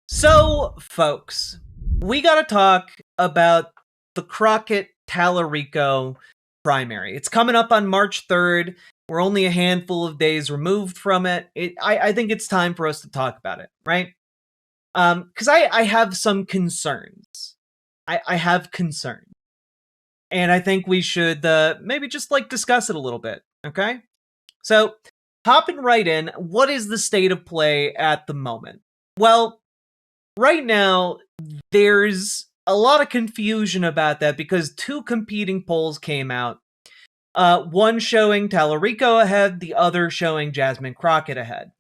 So, folks, we gotta talk about the Crockett-Talarico primary. It's coming up on March 3rd. We're only a handful of days removed from it. I think it's time for us to talk about it, right? Because I have some concerns. I have concerns. And I think we should maybe just, discuss it a little bit, okay? So, hopping right in, what is the state of play at the moment? Well, right now, there's a lot of confusion about that because two competing polls came out. One showing Talarico ahead, the other showing Jasmine Crockett ahead.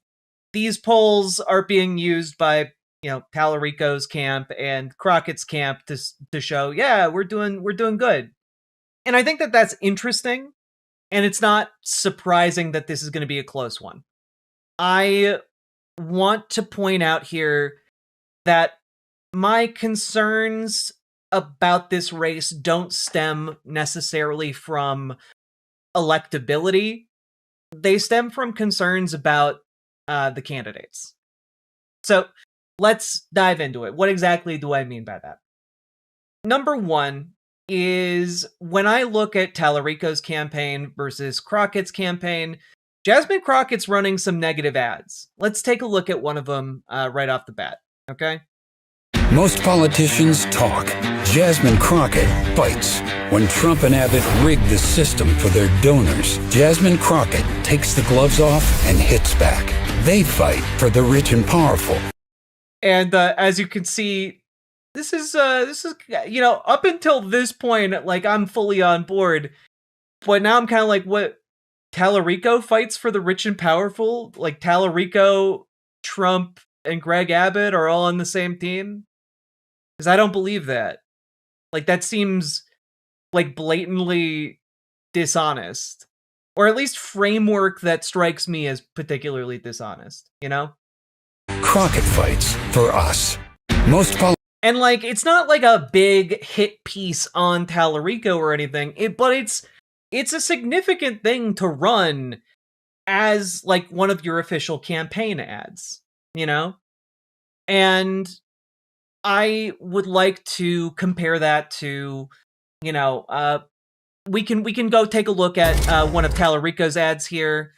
These polls are being used by, Talarico's camp and Crockett's camp to show, yeah, we're doing good. And I think that that's interesting, and it's not surprising that this is going to be a close one. I want to point out here that my concerns about this race don't stem necessarily from electability. They stem from concerns about the candidates. So let's dive into it. What exactly do I mean by that? Number one is when I look at Talarico's campaign versus Crockett's campaign, Jasmine Crockett's running some negative ads. Let's take a look at one of them right off the bat, okay? Most politicians talk. Jasmine Crockett bites. When Trump and Abbott rigged the system for their donors, Jasmine Crockett takes the gloves off and hits back. They fight for the rich and powerful. And as you can see, this is up until this point, I'm fully on board. But now I'm kind of like, what? Talarico fights for the rich and powerful? Like Talarico, Trump, and Greg Abbott are all on the same team? Because I don't believe that. That seems blatantly dishonest. Or at least framework that strikes me as particularly dishonest, Crockett fights for us. And it's not a big hit piece on Talarico or anything, but it's a significant thing to run as one of your official campaign ads, And I would like to compare that to, we can go take a look at one of Talarico's ads here,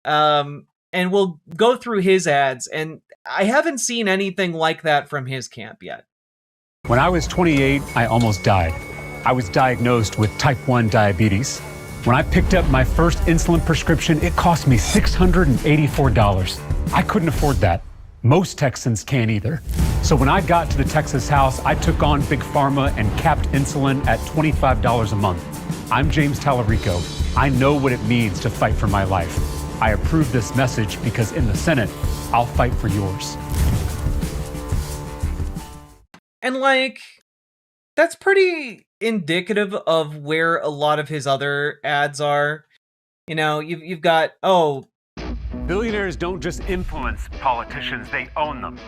and we'll go through his ads, and I haven't seen anything like that from his camp yet. When I was 28, I almost died. I was diagnosed with type 1 diabetes. When I picked up my first insulin prescription, it cost me $684. I couldn't afford that. Most Texans can't either. So when I got to the Texas House, I took on Big Pharma and capped insulin at $25 a month. I'm James Talarico. I know what it means to fight for my life. I approve this message because in the Senate, I'll fight for yours. And that's pretty indicative of where a lot of his other ads are. You've got, billionaires don't just influence politicians, they own them.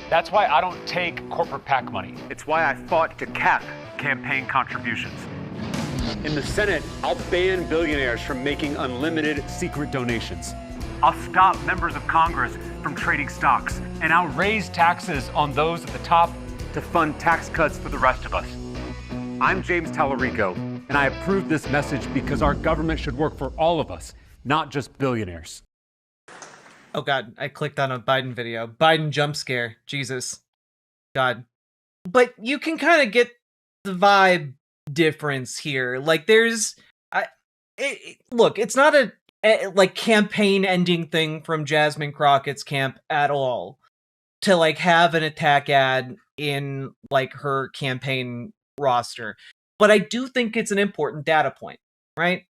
That's why I don't take corporate PAC money. It's why I fought to cap campaign contributions. In the Senate, I'll ban billionaires from making unlimited secret donations. I'll stop members of Congress from trading stocks, and I'll raise taxes on those at the top to fund tax cuts for the rest of us. I'm James Talarico, and I approve this message because our government should work for all of us, not just billionaires. Oh God, I clicked on a Biden video. Biden jump scare. Jesus. God. But you can kind of get the vibe difference here. Look, it's not a campaign ending thing from Jasmine Crockett's camp at all to have an attack ad in her campaign roster. But I do think it's an important data point, right?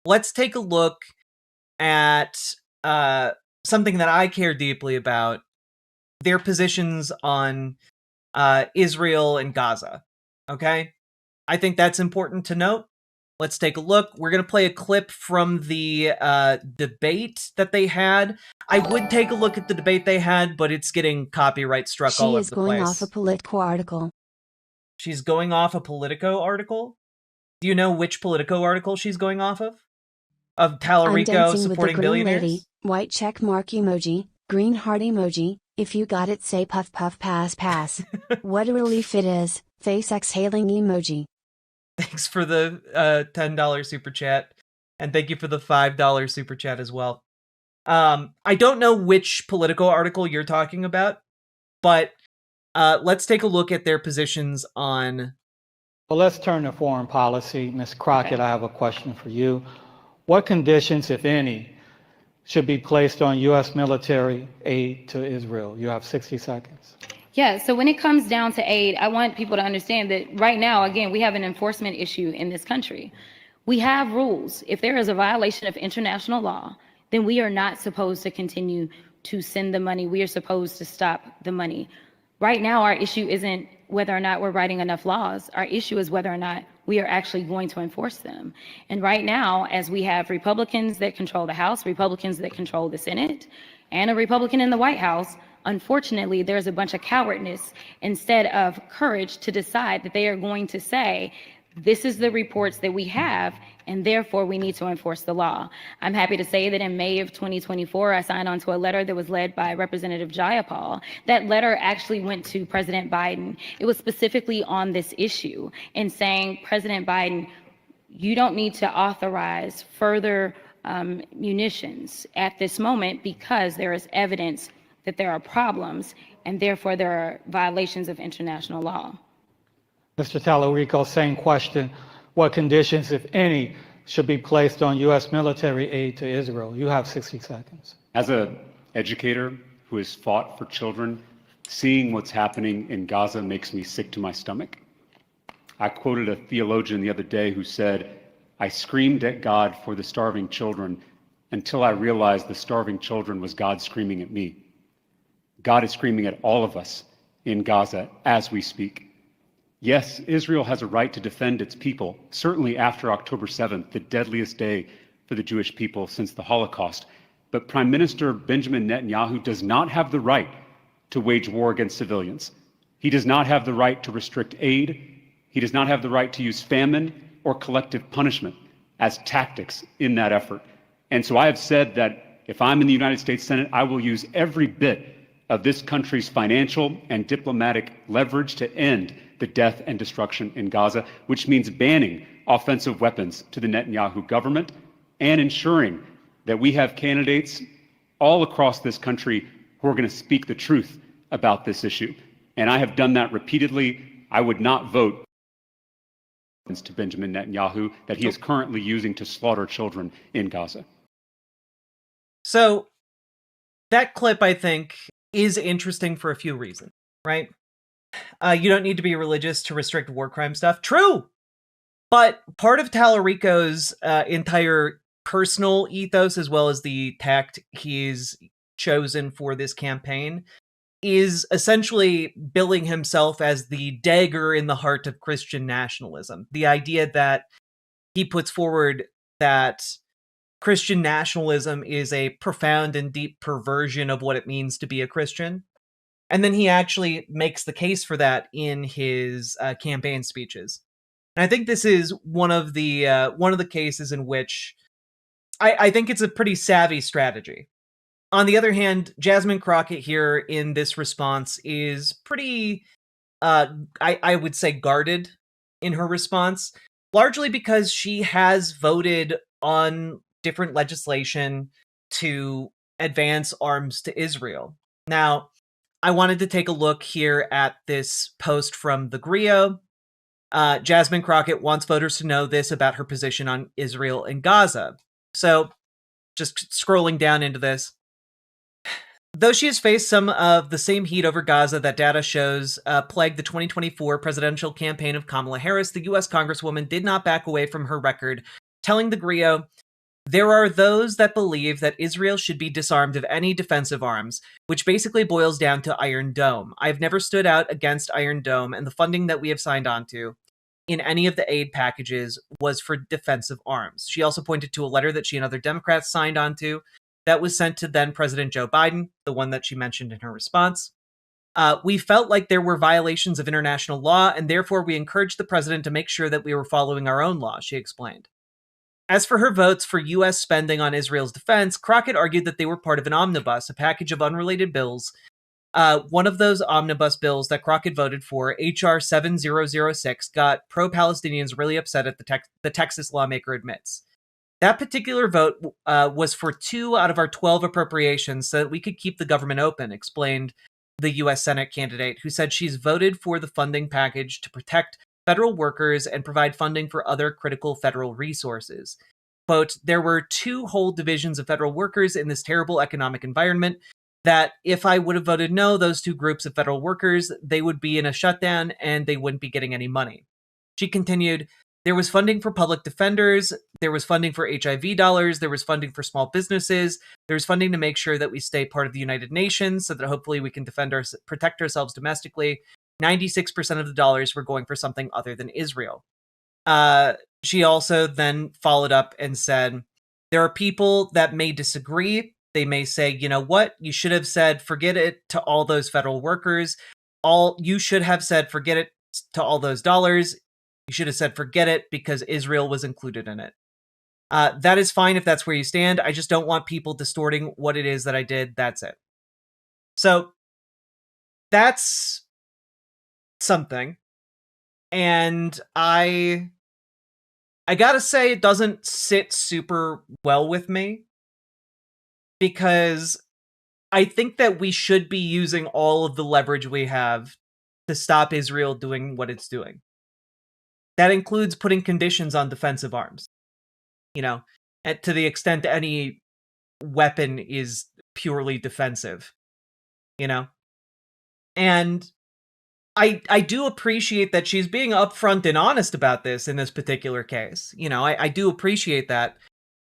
Let's take a look at something that I care deeply about, their positions on Israel and Gaza, okay? I think that's important to note. Let's take a look. We're going to play a clip from the debate that they had. I would take a look at the debate they had, but it's getting copyright struck all over the place. She is going off a Politico article. She's going off a Politico article? Do you know which Politico article she's going off of? Of Talarico supporting billionaires? Lady, white check mark emoji, green heart emoji, If you got it, say puff puff pass pass. What a relief it is. Face exhaling emoji. Thanks for the $10 super chat. And thank you for the $5 super chat as well. I don't know which Politico article you're talking about, but let's take a look at their positions on... Well, let's turn to foreign policy. Ms. Crockett, I have a question for you. What conditions, if any, should be placed on U.S. military aid to Israel? You have 60 seconds. Yeah, so when it comes down to aid, I want people to understand that right now, again, we have an enforcement issue in this country. We have rules. If there is a violation of international law, then we are not supposed to continue to send the money. We are supposed to stop the money. Right now, our issue isn't whether or not we're writing enough laws. Our issue is whether or not we are actually going to enforce them. And right now, as we have Republicans that control the House, Republicans that control the Senate, and a Republican in the White House, unfortunately, there's a bunch of cowardness instead of courage to decide that they are going to say, this is the reports that we have, and therefore we need to enforce the law. I'm happy to say that in May of 2024, I signed on to a letter that was led by Representative Jayapal. That letter actually went to President Biden. It was specifically on this issue and saying, President Biden, you don't need to authorize further munitions at this moment because there is evidence that there are problems and therefore there are violations of international law. Mr. Talarico, same question. What conditions, if any, should be placed on U.S. military aid to Israel? You have 60 seconds. As an educator who has fought for children, seeing what's happening in Gaza makes me sick to my stomach. I quoted a theologian the other day who said, I screamed at God for the starving children until I realized the starving children was God screaming at me. God is screaming at all of us in Gaza as we speak. Yes, Israel has a right to defend its people, certainly after October 7th, the deadliest day for the Jewish people since the Holocaust. But Prime Minister Benjamin Netanyahu does not have the right to wage war against civilians. He does not have the right to restrict aid. He does not have the right to use famine or collective punishment as tactics in that effort. And so I have said that if I'm in the United States Senate, I will use every bit of this country's financial and diplomatic leverage to end the death and destruction in Gaza, which means banning offensive weapons to the Netanyahu government and ensuring that we have candidates all across this country who are going to speak the truth about this issue. And I have done that repeatedly. I would not vote to Benjamin Netanyahu that he is currently using to slaughter children in Gaza. So that clip, I think, is interesting for a few reasons, right? You don't need to be religious to restrict war crime stuff. True. But part of Talarico's entire personal ethos, as well as the tact he's chosen for this campaign, is essentially billing himself as the dagger in the heart of Christian nationalism. The idea that he puts forward that Christian nationalism is a profound and deep perversion of what it means to be a Christian. And then he actually makes the case for that in his campaign speeches. And I think this is one of the cases in which I think it's a pretty savvy strategy. On the other hand, Jasmine Crockett here in this response is pretty, I would say, guarded in her response, largely because she has voted on different legislation to advance arms to Israel. Now, I wanted to take a look here at this post from the Griot. Jasmine Crockett wants voters to know this about her position on Israel and Gaza. So, just scrolling down into this. Though she has faced some of the same heat over Gaza that data shows plagued the 2024 presidential campaign of Kamala Harris, the U.S. Congresswoman did not back away from her record, telling the Griot, there are those that believe that Israel should be disarmed of any defensive arms, which basically boils down to Iron Dome. I have never stood out against Iron Dome, and the funding that we have signed on to in any of the aid packages was for defensive arms. She also pointed to a letter that she and other Democrats signed on to that was sent to then President Joe Biden, the one that she mentioned in her response. We felt like there were violations of international law, and therefore we encouraged the president to make sure that we were following our own law, she explained. As for her votes for U.S. spending on Israel's defense, Crockett argued that they were part of an omnibus, a package of unrelated bills One of those omnibus bills that Crockett voted for, H.R. 7006, got pro-Palestinians really upset at the Texas lawmaker admits. That particular vote was for 2 out of our 12 appropriations so that we could keep the government open, explained the U.S. Senate candidate, who said she's voted for the funding package to protect federal workers and provide funding for other critical federal resources. Quote, there were 2 whole divisions of federal workers in this terrible economic environment that if I would have voted no, those 2 groups of federal workers, they would be in a shutdown and they wouldn't be getting any money. She continued, there was funding for public defenders, there was funding for HIV dollars, there was funding for small businesses, there was funding to make sure that we stay part of the United Nations so that hopefully we can protect ourselves domestically. 96% of the dollars were going for something other than Israel. She also then followed up and said, there are people that may disagree. They may say, you know what, you should have said, forget it to all those federal workers. You should have said, forget it to all those dollars. You should have said, forget it because Israel was included in it. That is fine if that's where you stand. I just don't want people distorting what it is that I did. That's it. So that's something. And I gotta say, it doesn't sit super well with me, because I think that we should be using all of the leverage we have to stop Israel doing what it's doing. That includes putting conditions on defensive arms, to the extent any weapon is purely defensive, And I do appreciate that she's being upfront and honest about this in this particular case. I do appreciate that.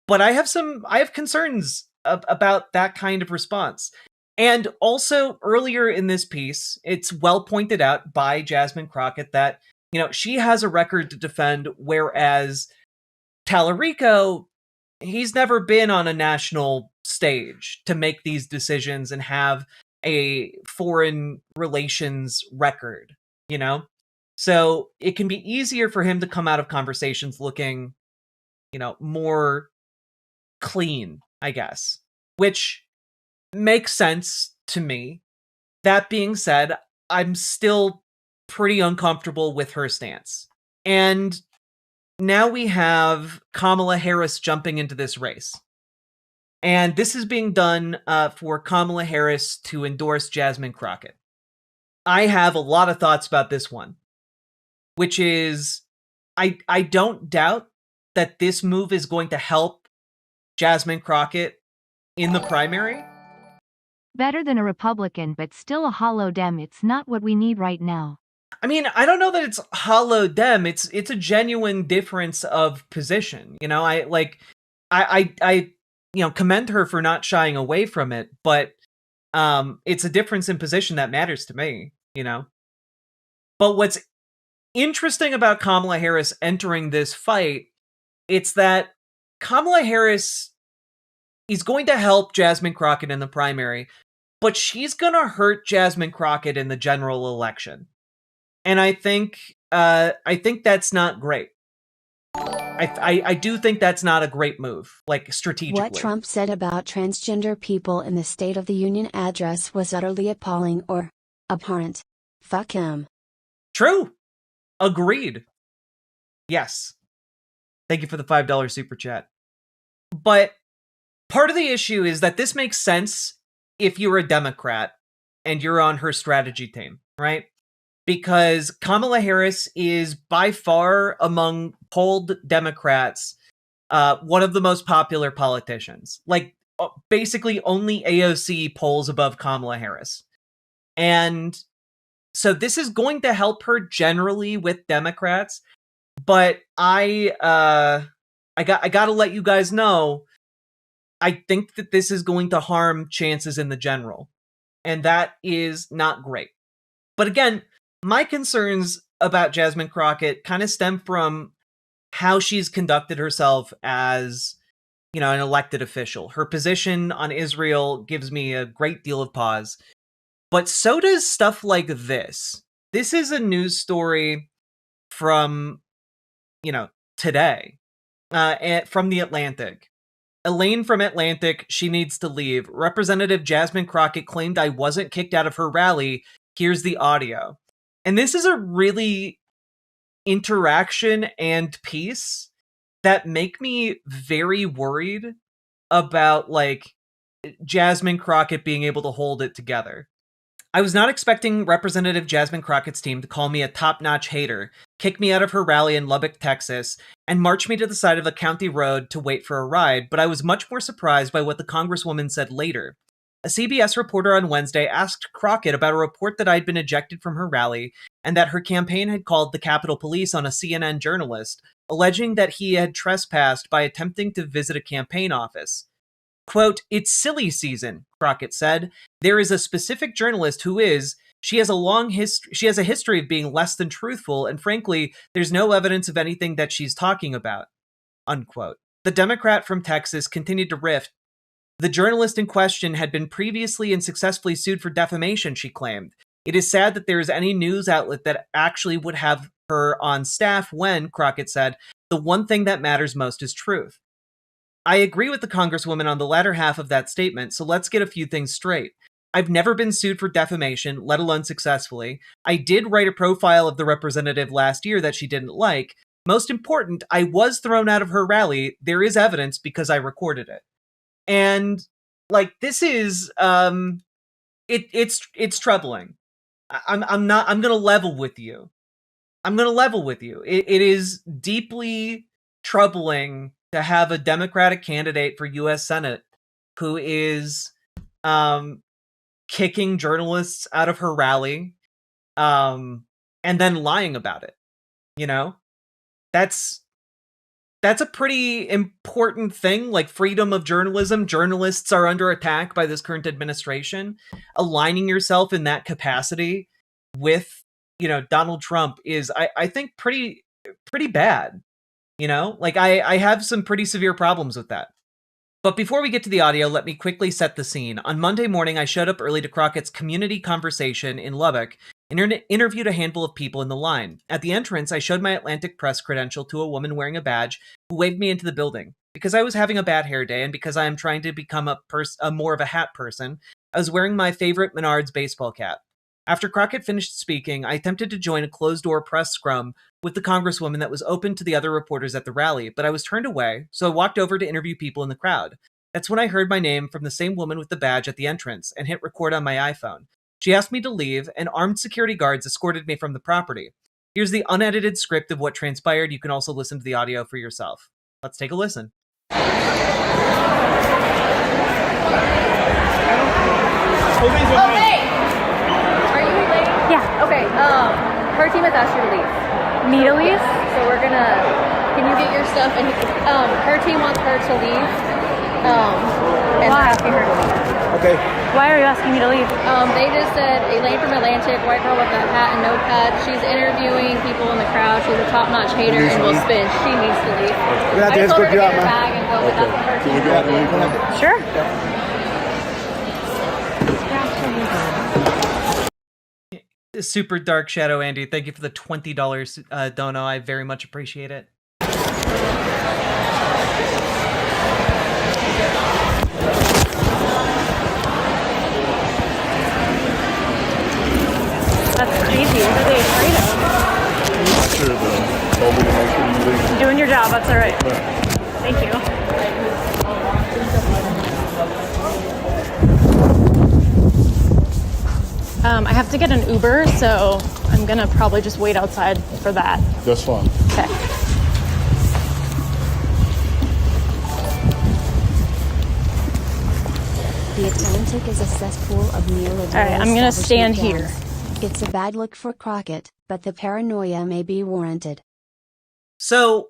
But I have concerns about that kind of response. And also earlier in this piece, it's well pointed out by Jasmine Crockett that, she has a record to defend, whereas Talarico, he's never been on a national stage to make these decisions and have a foreign relations record, So it can be easier for him to come out of conversations looking, more clean, I guess, which makes sense to me. That being said, I'm still pretty uncomfortable with her stance. And now we have Kamala Harris jumping into this race. And this is being done for Kamala Harris to endorse Jasmine Crockett. I have a lot of thoughts about this one, which is I don't doubt that this move is going to help Jasmine Crockett in the primary. Better than a Republican, but still a hollow Dem. It's not what we need right now. I mean, I don't know that it's hollow Dem. It's a genuine difference of position. I commend her for not shying away from it, but it's a difference in position that matters to me, But what's interesting about Kamala Harris entering this fight, it's that Kamala Harris is going to help Jasmine Crockett in the primary, but she's going to hurt Jasmine Crockett in the general election. And I think that's not great. I do think that's not a great move, strategically. What Trump said about transgender people in the State of the Union address was utterly appalling or abhorrent. Fuck him. True. Agreed. Yes. Thank you for the $5 super chat. But part of the issue is that this makes sense if you're a Democrat and you're on her strategy team, right? Because Kamala Harris is by far among polled Democrats, one of the most popular politicians. Basically only AOC polls above Kamala Harris. And so this is going to help her generally with Democrats. But I got to let you guys know, I think that this is going to harm chances in the general. And that is not great. But again, my concerns about Jasmine Crockett kind of stem from how she's conducted herself as, an elected official. Her position on Israel gives me a great deal of pause. But so does stuff like this. This is a news story from, today, from The Atlantic. Elaine from Atlantic, she needs to leave. Representative Jasmine Crockett claimed I wasn't kicked out of her rally. Here's the audio. And this is a really interaction and piece that make me very worried about, like, Jasmine Crockett being able to hold it together. I was not expecting Representative Jasmine Crockett's team to call me a top-notch hater, kick me out of her rally in Lubbock, Texas, and march me to the side of a county road to wait for a ride, but I was much more surprised by what the Congresswoman said later. A CBS reporter on Wednesday asked Crockett about a report that I'd been ejected from her rally and that her campaign had called the Capitol Police on a CNN journalist, alleging that he had trespassed by attempting to visit a campaign office. Quote, "It's silly season," Crockett said. "There is a specific journalist who is. She has a history of being less than truthful, and frankly, there's no evidence of anything that she's talking about." Unquote. The Democrat from Texas continued to riff. The journalist in question had been previously and successfully sued for defamation, she claimed. It is sad that there is any news outlet that actually would have her on staff when, Crockett said, the one thing that matters most is truth. I agree with the Congresswoman on the latter half of that statement, so let's get a few things straight. I've never been sued for defamation, let alone successfully. I did write a profile of the representative last year that she didn't like. Most important, I was thrown out of her rally. There is evidence because I recorded it. And, like, this is, it's troubling. I'm gonna level with you. It is deeply troubling to have a Democratic candidate for U.S. Senate who is, kicking journalists out of her rally, and then lying about it. You know? That's a pretty important thing, like freedom of journalism. Journalists are under attack by this current administration. Aligning yourself in that capacity with, Donald Trump is, I think, pretty bad. Like I have some pretty severe problems with that. But before we get to the audio, let me quickly set the scene. On Monday morning, I showed up early to Crockett's community conversation in Lubbock and interviewed a handful of people in the line. At the entrance, I showed my Atlantic Press credential to a woman wearing a badge who waved me into the building. Because I was having a bad hair day and because I am trying to become a more of a hat person, I was wearing my favorite Menards baseball cap. After Crockett finished speaking, I attempted to join a closed-door press scrum with the Congresswoman that was open to the other reporters at the rally, but I was turned away, so I walked over to interview people in the crowd. That's when I heard my name from the same woman with the badge at the entrance and hit record on my iPhone. She asked me to leave, and armed security guards escorted me from the property. Here's the unedited script of what transpired. You can also listen to the audio for yourself. Let's take a listen. Oh, hey! Are you late? Yeah. Okay, her team has asked you to leave. Me to leave? Yeah. So we're gonna, can you get your stuff? And her team wants her to leave. And Why? they're asking her to leave. Okay. Why are you asking me to leave? They just said, Elaine from Atlantic, white girl with a hat and notepad. She's interviewing people in the crowd. She's a top-notch hater and will spin. She needs to leave. We're gonna have to I told her escort to you get out, her man. bag and go, but that's what her Can team we go out and leave? Sure. Super Dark Shadow Andy, thank you for the $20 dono. I very much appreciate it. That's crazy. What are they afraid of? Not sure, but told me to make sure you leave. You're doing your job. That's all right. Thank you. I have to get an Uber, so I'm gonna probably just wait outside for that. That's fine. Okay. The Atlantic is a cesspool of neoliberal. All right, I'm gonna stand establishment here. gangs. It's a bad look for Crockett, but the paranoia may be warranted. So,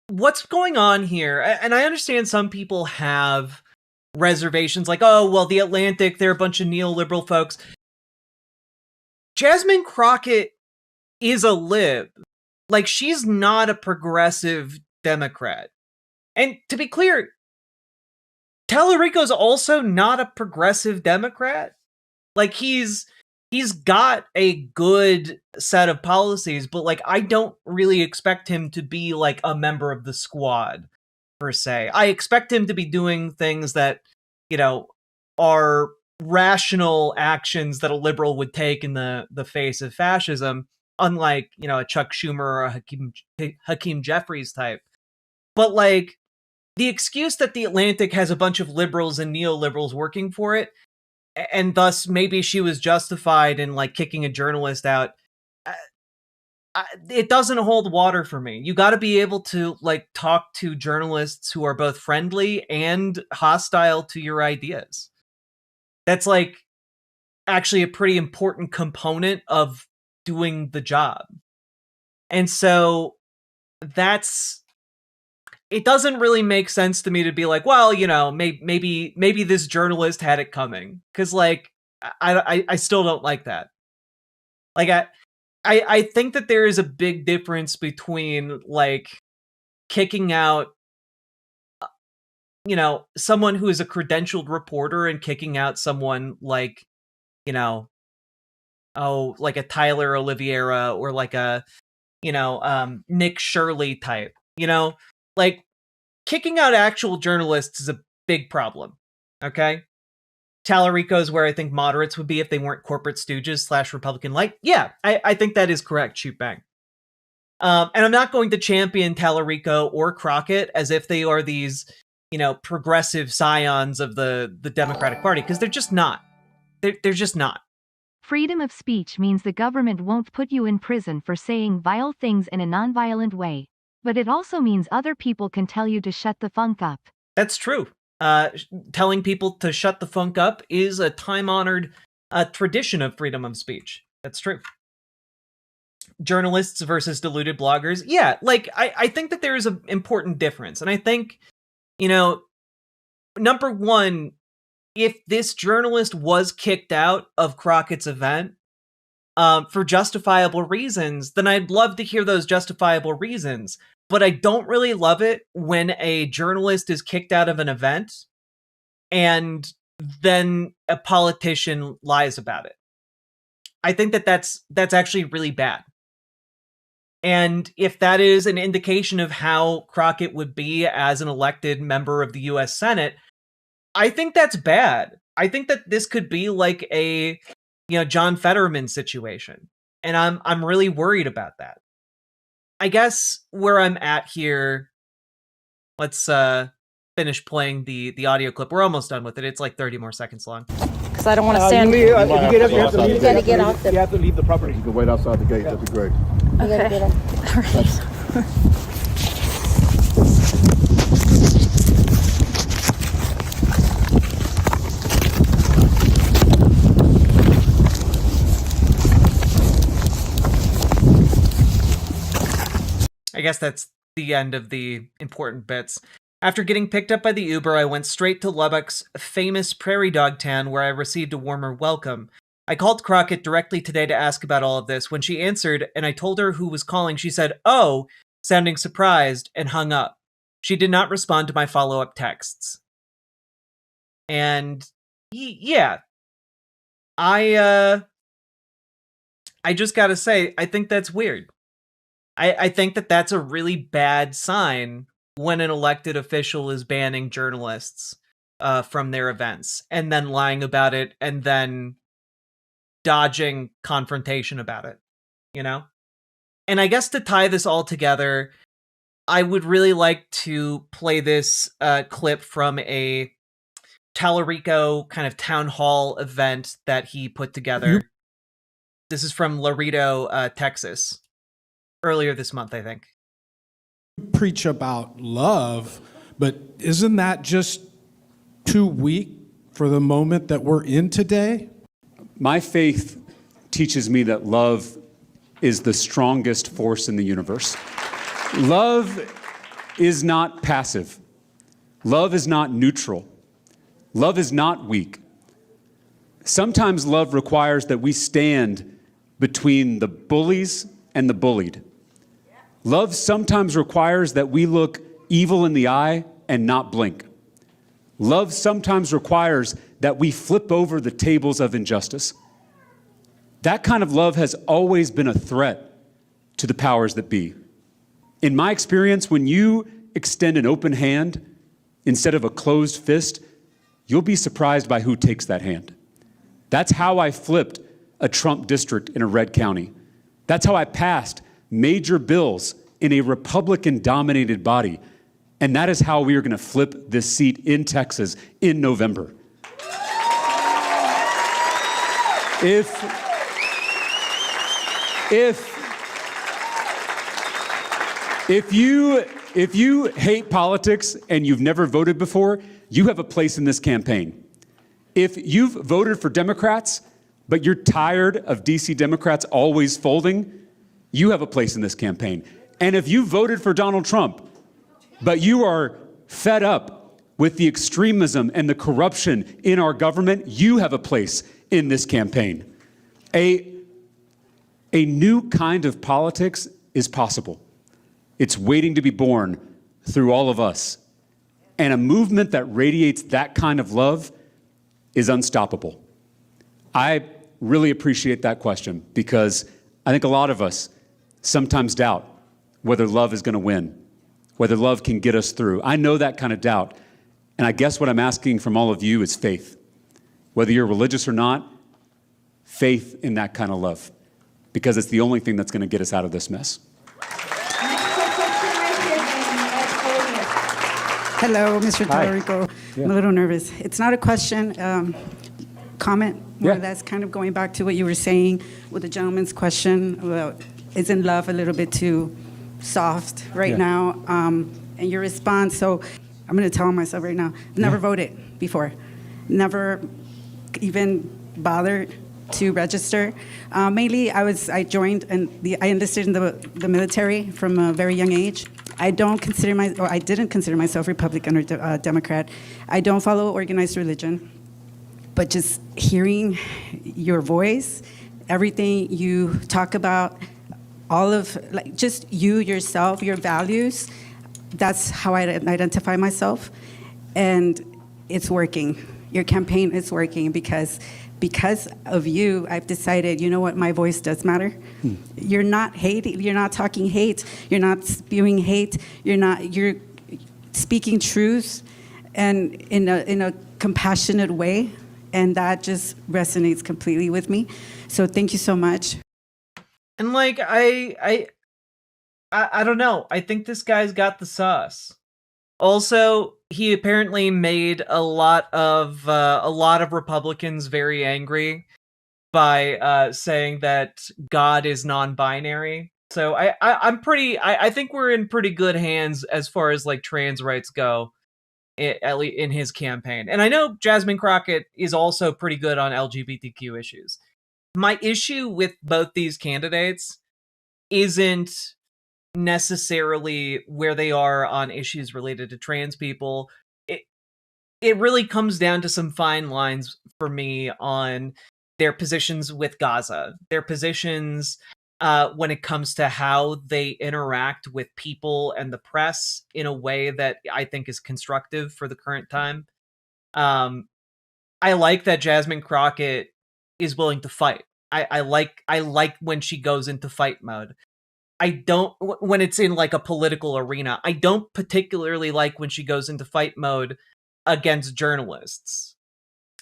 what's going on here? And I understand some people have reservations like, oh, well, the Atlantic, they're a bunch of neoliberal folks. Jasmine Crockett is a lib. Like, she's not a progressive Democrat. And to be clear, Talarico's also not a progressive Democrat. Like, he's got a good set of policies, but like, I don't really expect him to be like a member of the squad. per se. I expect him to be doing things that, are rational actions that a liberal would take in the face of fascism, unlike, a Chuck Schumer or a Hakeem Jeffries type. But like, the excuse that The Atlantic has a bunch of liberals and neoliberals working for it, and thus maybe she was justified in like kicking a journalist out, it doesn't hold water for me. You got to be able to like talk to journalists who are both friendly and hostile to your ideas. That's like actually a pretty important component of doing the job. And so it doesn't really make sense to me to be like, well, maybe this journalist had it coming. Cause like, I still don't like that. Like, I think that there is a big difference between like kicking out, someone who is a credentialed reporter and kicking out someone like, like a Tyler Oliveira or like a, Nick Shirley type, like kicking out actual journalists is a big problem. Okay. Talarico is where I think moderates would be if they weren't corporate stooges / Republican light. Yeah, I think that is correct. Shoot bang. And I'm not going to champion Talarico or Crockett as if they are these, progressive scions of the Democratic Party, because they're just not. They're just not. Freedom of speech means the government won't put you in prison for saying vile things in a nonviolent way. But it also means other people can tell you to shut the funk up. That's true. Telling people to shut the funk up is a time-honored tradition of freedom of speech. That's true. Journalists versus deluded bloggers. Yeah, like, I think that there is an important difference. And I think, number one, if this journalist was kicked out of Crockett's event for justifiable reasons, then I'd love to hear those justifiable reasons. But I don't really love it when a journalist is kicked out of an event and then a politician lies about it. I think that that's actually really bad. And if that is an indication of how Crockett would be as an elected member of the US Senate, I think that's bad. I think that this could be like a, John Fetterman situation. And I'm really worried about that. I guess where I'm at here, let's finish playing the audio clip. We're almost done with it. It's like 30 more seconds long. Because I don't want to stand. If you get up, you have to leave. You gotta get off the. You have to leave the property. You can wait outside the gate. That'd be great. Okay. All right. I guess that's the end of the important bits. After getting picked up by the Uber, I went straight to Lubbock's famous prairie dog town where I received a warmer welcome. I called Crockett directly today to ask about all of this. When she answered and I told her who was calling, she said, "Oh," sounding surprised, and hung up. She did not respond to my follow-up texts. And yeah, I just gotta say, I think that's weird. I think that that's a really bad sign when an elected official is banning journalists from their events and then lying about it and then dodging confrontation about it, And I guess to tie this all together, I would really like to play this clip from a Talarico kind of town hall event that he put together. This is from Laredo, Texas. Earlier this month, I think. Preach about love, but isn't that just too weak for the moment that we're in today? My faith teaches me that love is the strongest force in the universe. Love is not passive. Love is not neutral. Love is not weak. Sometimes love requires that we stand between the bullies and the bullied. Love sometimes requires that we look evil in the eye and not blink. Love sometimes requires that we flip over the tables of injustice. That kind of love has always been a threat to the powers that be. In my experience, when you extend an open hand instead of a closed fist, you'll be surprised by who takes that hand. That's how I flipped a Trump district in a red county. That's how I passed major bills in a Republican-dominated body. And that is how we are going to flip this seat in Texas in November. If you hate politics and you've never voted before, you have a place in this campaign. If you've voted for Democrats, but you're tired of DC Democrats always folding, you have a place in this campaign. And if you voted for Donald Trump, but you are fed up with the extremism and the corruption in our government, you have a place in this campaign. A new kind of politics is possible. It's waiting to be born through all of us. And a movement that radiates that kind of love is unstoppable. I really appreciate that question because I think a lot of us sometimes doubt whether love is going to win, whether love can get us through. I know that kind of doubt. And I guess what I'm asking from all of you is faith. Whether you're religious or not, faith in that kind of love, because it's the only thing that's going to get us out of this mess. Hello, Mr. Talarico. Yeah. I'm a little nervous. It's not a question, comment. Yeah. That's kind of going back to what you were saying with the gentleman's question about isn't love a little bit too soft right now? And your response, so I'm going to tell myself right now, never voted before. Never even bothered to register. Mainly, I joined and I enlisted in the military from a very young age. I didn't consider myself Republican or Democrat. I don't follow organized religion, but just hearing your voice, everything you talk about, all of just you, yourself, your values, that's how I identify myself. And it's working. Your campaign is working because of you, I've decided, you know what, my voice does matter. You're not hating, you're not talking hate, you're not spewing hate, you're speaking truth and in a compassionate way, and that just resonates completely with me. So thank you so much. And I don't know. I think this guy's got the sauce. Also, he apparently made a lot of Republicans very angry by saying that God is non-binary. So I think we're in pretty good hands as far as trans rights go, at least in his campaign. And I know Jasmine Crockett is also pretty good on LGBTQ issues. My issue with both these candidates isn't necessarily where they are on issues related to trans people. It really comes down to some fine lines for me on their positions with Gaza, their positions when it comes to how they interact with people and the press in a way that I think is constructive for the current time. I like that Jasmine Crockett is willing to fight. I like when she goes into fight mode. I don't when it's in a political arena. I don't particularly like when she goes into fight mode against journalists.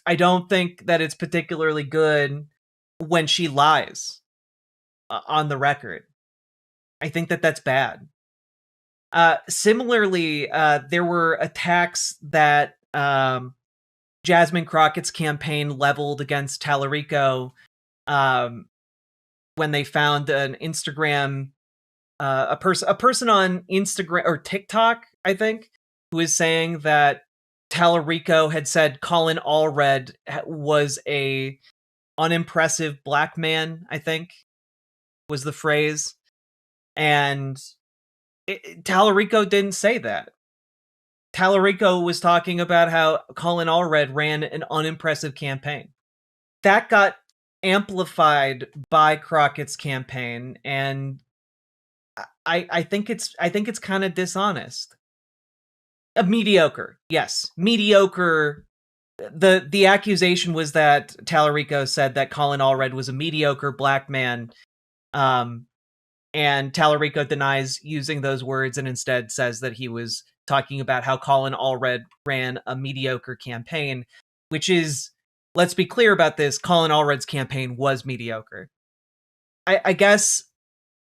I don't think that it's particularly good when she lies on the record. I think that that's bad. Similarly, there were attacks that Jasmine Crockett's campaign leveled against Talarico when they found an Instagram, a person on Instagram or TikTok, I think, who is saying that Talarico had said Colin Allred was a unimpressive black man, I think was the phrase. And Talarico didn't say that. Talarico was talking about how Colin Allred ran an unimpressive campaign. That got amplified by Crockett's campaign, and I think it's kind of dishonest. Mediocre, yes, mediocre. The accusation was that Talarico said that Colin Allred was a mediocre black man, and And Talarico denies using those words and instead says that he was talking about how Colin Allred ran a mediocre campaign, which is, let's be clear about this, Colin Allred's campaign was mediocre. I guess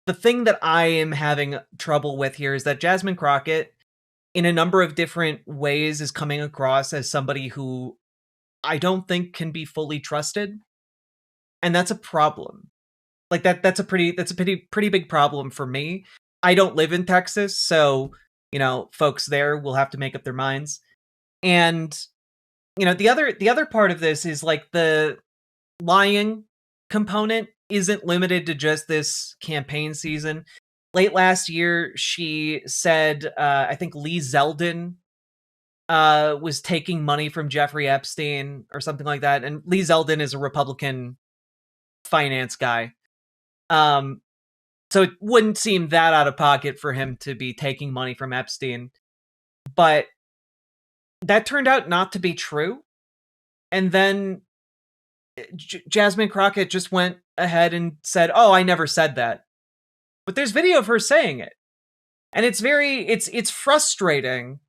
the thing that I am having trouble with here is that Jasmine Crockett, in a number of different ways, is coming across as somebody who I don't think can be fully trusted. And that's a problem. Like that's a pretty big problem for me. I don't live in Texas, so, you know, folks there will have to make up their minds. And, you know, the other part of this is like the lying component isn't limited to just this campaign season. Late last year, she said, I think Lee Zeldin was taking money from Jeffrey Epstein or something like that. And Lee Zeldin is a Republican finance guy. So it wouldn't seem that out of pocket for him to be taking money from Epstein. But that turned out not to be true. And then Jasmine Crockett just went ahead and said, oh, I never said that. But there's video of her saying it. And it's frustrating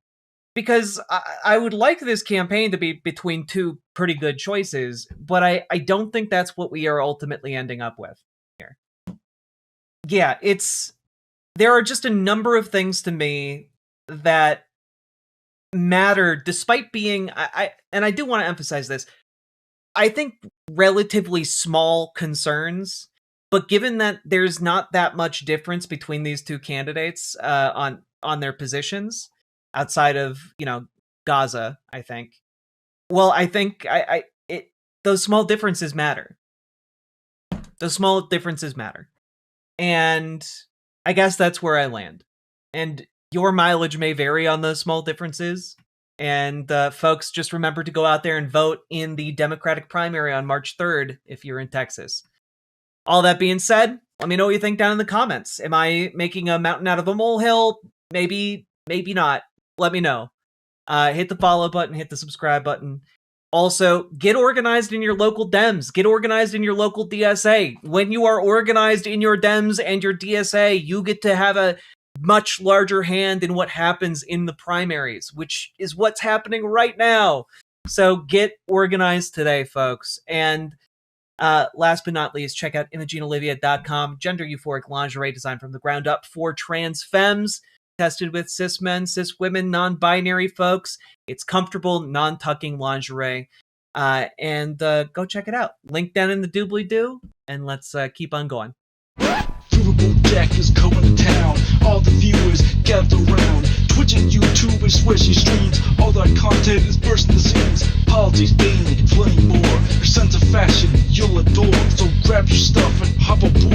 because I would like this campaign to be between two pretty good choices, but I don't think that's what we are ultimately ending up with here. Yeah, there are just a number of things to me that matter despite being, and I do want to emphasize this, I think relatively small concerns, but given that there's not that much difference between these two candidates on their positions outside of, you know, Gaza, I think. Well, I think those small differences matter. Those small differences matter. And I guess that's where I land. And your mileage may vary on those small differences. And folks, just remember to go out there and vote in the Democratic primary on March 3rd if you're in Texas. All that being said, let me know what you think down in the comments. Am I making a mountain out of a molehill? Maybe, maybe not. Let me know. Hit the follow button, hit the subscribe button. Also, get organized in your local Dems. Get organized in your local DSA. When you are organized in your Dems and your DSA, you get to have a much larger hand in what happens in the primaries, which is what's happening right now. So get organized today, folks. And last but not least, check out ImogeneOlivia.com. Gender euphoric lingerie designed from the ground up for trans femmes, tested with cis men, cis women, non-binary folks. It's comfortable, non-tucking lingerie. And go check it out. Link down in the doobly-doo, and let's keep on going. Riverboat Jack is coming to town. All the viewers gather round. Twitch and YouTube and swishy streams. All that content is bursting the seams. Politics, being and plenty more. Your sense of fashion you'll adore. So grab your stuff and hop aboard.